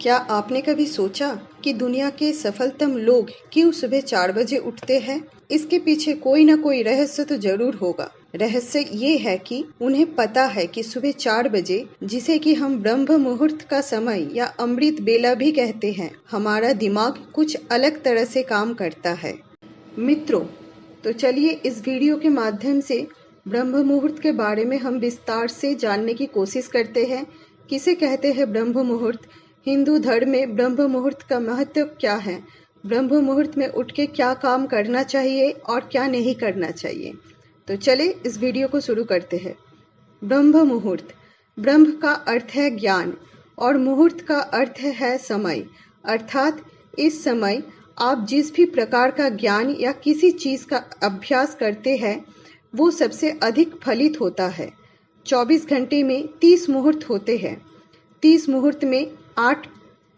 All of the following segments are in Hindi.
क्या आपने कभी सोचा कि दुनिया के सफलतम लोग क्यों सुबह 4 बजे उठते हैं? इसके पीछे कोई ना कोई रहस्य तो जरूर होगा। रहस्य ये है कि उन्हें पता है कि सुबह 4 बजे, जिसे कि हम ब्रह्म मुहूर्त का समय या अमृत बेला भी कहते हैं, हमारा दिमाग कुछ अलग तरह से काम करता है। मित्रों, तो चलिए इस वीडियो के माध्यम से ब्रह्म मुहूर्त के बारे में हम विस्तार से जानने की कोशिश करते हैं। किसे कहते हैं ब्रह्म मुहूर्त? हिंदू धर्म में ब्रह्म मुहूर्त का महत्व क्या है? ब्रह्म मुहूर्त में उठ के क्या काम करना चाहिए और क्या नहीं करना चाहिए? तो चले इस वीडियो को शुरू करते हैं। ब्रह्म मुहूर्त। ब्रह्म का अर्थ है ज्ञान और मुहूर्त का अर्थ है समय, अर्थात इस समय आप जिस भी प्रकार का ज्ञान या किसी चीज का अभ्यास करते हैं वो सबसे अधिक फलित होता है। 24 घंटे में 30 मुहूर्त होते हैं। 30 मुहूर्त में 8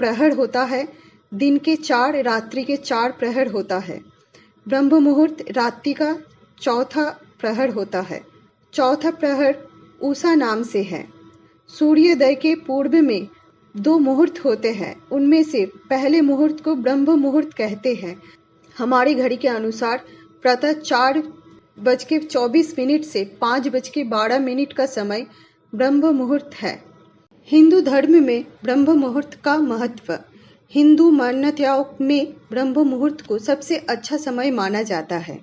प्रहर होता है, दिन के 4, रात्रि के 4 प्रहर होता है। ब्रह्म मुहूर्त रात्रि का चौथा प्रहर होता है। चौथा प्रहर उषा नाम से है। सूर्योदय के पूर्व में 2 मुहूर्त होते हैं, उनमें से पहले मुहूर्त को ब्रह्म मुहूर्त कहते हैं। हमारी घड़ी के अनुसार प्रातः 4:24 से 5:12 का समय ब्रह्म मुहूर्त है। हिंदू धर्म में ब्रह्म मुहूर्त का महत्व। हिंदू मान्यताओं में ब्रह्म मुहूर्त को सबसे अच्छा समय माना जाता है।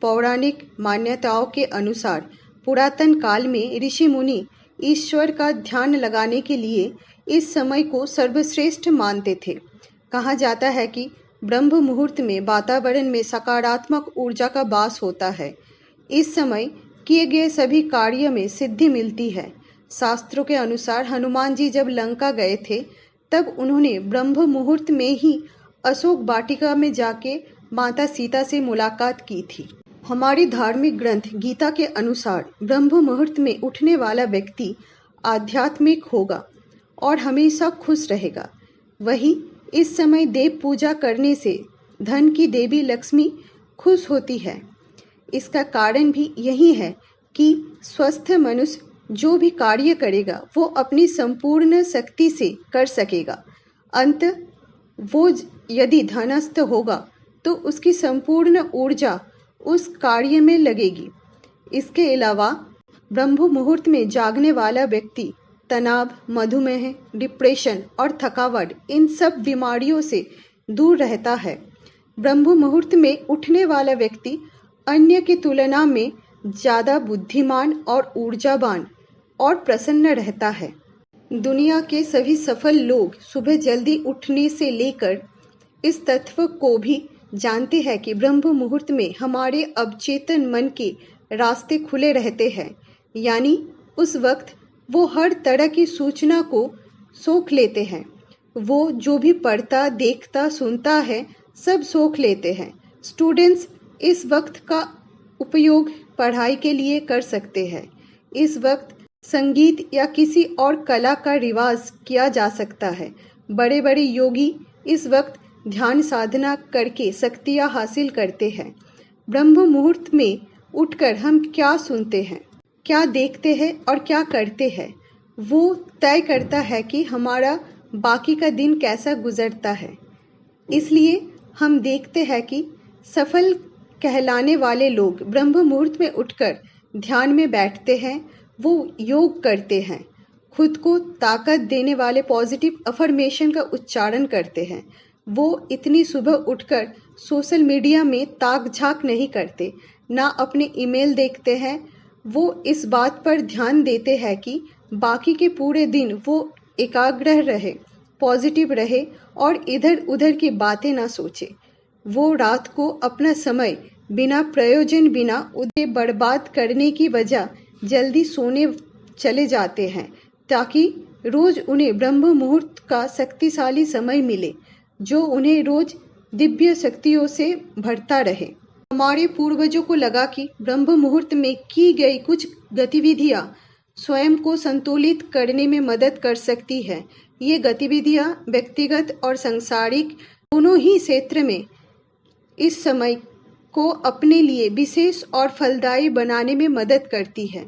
पौराणिक मान्यताओं के अनुसार पुरातन काल में ऋषि मुनि ईश्वर का ध्यान लगाने के लिए इस समय को सर्वश्रेष्ठ मानते थे। कहा जाता है कि ब्रह्म मुहूर्त में वातावरण में सकारात्मक ऊर्जा का वास होता है। इस समय किए गए सभी कार्य में सिद्धि मिलती है। शास्त्रों के अनुसार हनुमान जी जब लंका गए थे तब उन्होंने ब्रह्म मुहूर्त में ही अशोक वाटिका में जाके माता सीता से मुलाकात की थी। हमारी धार्मिक ग्रंथ गीता के अनुसार ब्रह्म मुहूर्त में उठने वाला व्यक्ति आध्यात्मिक होगा और हमेशा खुश रहेगा। वहीं इस समय देव पूजा करने से धन की देवी लक्ष्मी खुश होती है। इसका कारण भी यही है कि स्वस्थ मनुष्य जो भी कार्य करेगा वो अपनी संपूर्ण शक्ति से कर सकेगा। अंत वो यदि धनस्थ होगा तो उसकी संपूर्ण ऊर्जा उस कार्य में लगेगी। इसके अलावा ब्रह्म मुहूर्त में जागने वाला व्यक्ति तनाव, मधुमेह, डिप्रेशन और थकावट, इन सब बीमारियों से दूर रहता है। ब्रह्म मुहूर्त में उठने वाला व्यक्ति अन्य की तुलना में ज़्यादा बुद्धिमान और ऊर्जावान और प्रसन्न रहता है। दुनिया के सभी सफल लोग सुबह जल्दी उठने से लेकर इस तत्व को भी जानते हैं कि ब्रह्म मुहूर्त में हमारे अवचेतन मन के रास्ते खुले रहते हैं, यानी उस वक्त वो हर तरह की सूचना को सोख लेते हैं। वो जो भी पढ़ता, देखता, सुनता है सब सोख लेते हैं। स्टूडेंट्स इस वक्त का उपयोग पढ़ाई के लिए कर सकते हैं। इस वक्त संगीत या किसी और कला का रिवाज किया जा सकता है। बड़े बड़े योगी इस वक्त ध्यान साधना करके शक्तियाँ हासिल करते हैं। ब्रह्म मुहूर्त में उठकर हम क्या सुनते हैं, क्या देखते हैं और क्या करते हैं, वो तय करता है कि हमारा बाकी का दिन कैसा गुजरता है। इसलिए हम देखते हैं कि सफल कहलाने वाले लोग ब्रह्म मुहूर्त में उठकर ध्यान में बैठते हैं, वो योग करते हैं, खुद को ताकत देने वाले पॉजिटिव अफर्मेशन का उच्चारण करते हैं। वो इतनी सुबह उठकर सोशल मीडिया में ताक झांक नहीं करते, ना अपने ईमेल देखते हैं। वो इस बात पर ध्यान देते हैं कि बाकी के पूरे दिन वो एकाग्र रहे, पॉजिटिव रहे और इधर उधर की बातें ना सोचे। वो रात को अपना समय बिना प्रयोजन, बिना उसे बर्बाद करने की वजह जल्दी सोने चले जाते हैं, ताकि रोज उन्हें ब्रह्म मुहूर्त का शक्तिशाली समय मिले जो उन्हें रोज दिव्य शक्तियों से भरता रहे। हमारे पूर्वजों को लगा कि ब्रह्म मुहूर्त में की गई कुछ गतिविधियां स्वयं को संतुलित करने में मदद कर सकती है। ये गतिविधियां व्यक्तिगत और सांसारिक दोनों ही क्षेत्र में इस समय को अपने लिए विशेष और फलदायी बनाने में मदद करती है।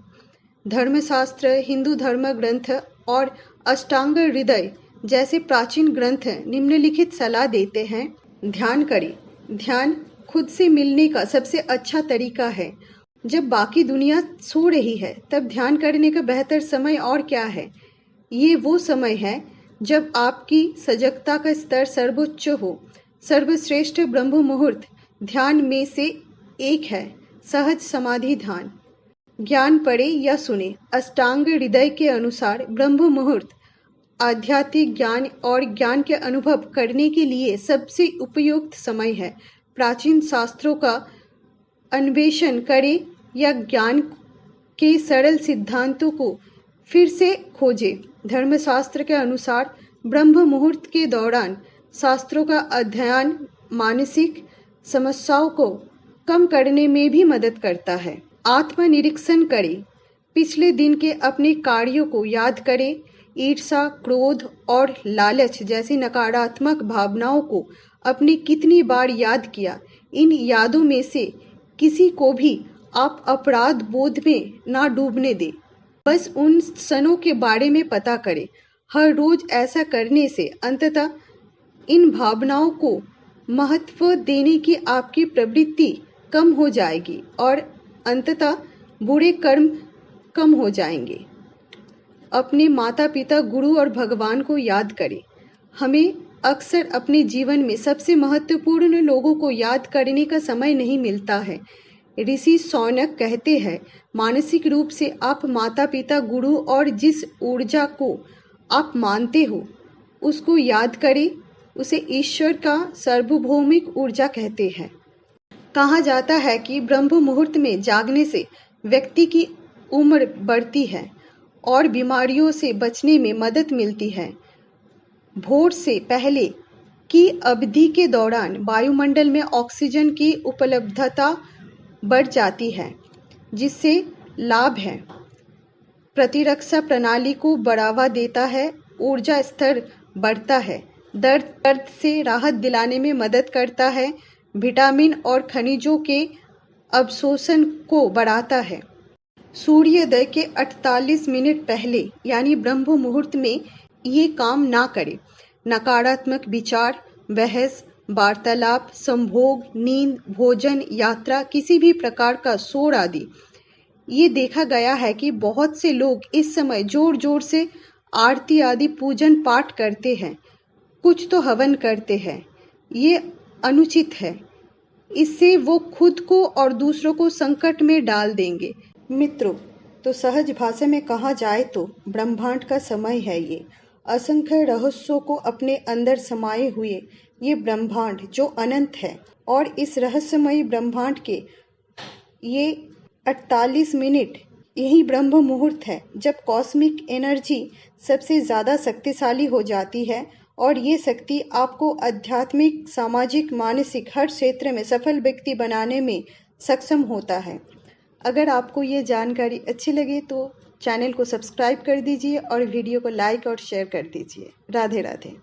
धर्मशास्त्र, हिंदू धर्म ग्रंथ और अष्टांग हृदय जैसे प्राचीन ग्रंथ निम्नलिखित सलाह देते हैं। ध्यान करें। ध्यान खुद से मिलने का सबसे अच्छा तरीका है। जब बाकी दुनिया सो रही है तब ध्यान करने का बेहतर समय और क्या है। ये वो समय है जब आपकी सजगता का स्तर सर्वोच्च हो। सर्वश्रेष्ठ ब्रह्म मुहूर्त ध्यान में से एक है सहज समाधि ध्यान। ज्ञान पढ़े या सुने, अष्टांग हृदय के अनुसार ब्रह्म मुहूर्त आध्यात्मिक ज्ञान और ज्ञान के अनुभव करने के लिए सबसे उपयुक्त समय है। प्राचीन शास्त्रों का अन्वेषण करें या ज्ञान के सरल सिद्धांतों को फिर से खोजें। धर्मशास्त्र के अनुसार ब्रह्म मुहूर्त के दौरान शास्त्रों का अध्ययन मानसिक समस्याओं को कम करने में भी मदद करता है। आत्मनिरीक्षण करें। पिछले दिन के अपने कार्यों को याद करें। ईर्ष्या, क्रोध और लालच जैसी नकारात्मक भावनाओं को आपने कितनी बार याद किया। इन यादों में से किसी को भी आप अपराध बोध में ना डूबने दें। बस उन क्षणों के बारे में पता करें। हर रोज ऐसा करने से अंततः इन भावनाओं को महत्व देने की आपकी प्रवृत्ति कम हो जाएगी और अंततः बुरे कर्म कम हो जाएंगे। अपने माता पिता, गुरु और भगवान को याद करें। हमें अक्सर अपने जीवन में सबसे महत्वपूर्ण लोगों को याद करने का समय नहीं मिलता है। ऋषि शौनक कहते हैं, मानसिक रूप से आप माता पिता, गुरु और जिस ऊर्जा को आप मानते हो उसको याद करें। उसे ईश्वर का सार्वभौमिक ऊर्जा कहते हैं। कहा जाता है कि ब्रह्म मुहूर्त में जागने से व्यक्ति की उम्र बढ़ती है और बीमारियों से बचने में मदद मिलती है। भोर से पहले की अवधि के दौरान वायुमंडल में ऑक्सीजन की उपलब्धता बढ़ जाती है, जिससे लाभ है। प्रतिरक्षा प्रणाली को बढ़ावा देता है, ऊर्जा स्तर बढ़ता है, दर्द से राहत दिलाने में मदद करता है, विटामिन और खनिजों के अवशोषण को बढ़ाता है। सूर्योदय के 48 मिनट पहले यानी ब्रह्म मुहूर्त में ये काम ना करें। नकारात्मक विचार, बहस, वार्तालाप, संभोग, नींद, भोजन, यात्रा, किसी भी प्रकार का शोर आदि। ये देखा गया है कि बहुत से लोग इस समय जोर जोर से आरती आदि पूजन पाठ करते हैं, कुछ तो हवन करते हैं। ये अनुचित है। इससे वो खुद को और दूसरों को संकट में डाल देंगे। मित्रों, तो सहज भाषा में कहा जाए तो ब्रह्मांड का समय है ये। असंख्य रहस्यों को अपने अंदर समाये हुए ये ब्रह्मांड जो अनंत है, और इस रहस्यमयी ब्रह्मांड के ये 48 मिनट यही ब्रह्म मुहूर्त है जब कॉस्मिक एनर्जी सबसे ज़्यादा शक्तिशाली हो जाती है, और ये शक्ति आपको आध्यात्मिक, सामाजिक, मानसिक हर क्षेत्र में सफल व्यक्ति बनाने में सक्षम होता है। अगर आपको ये जानकारी अच्छी लगे तो चैनल को सब्सक्राइब कर दीजिए और वीडियो को लाइक और शेयर कर दीजिए। राधे राधे।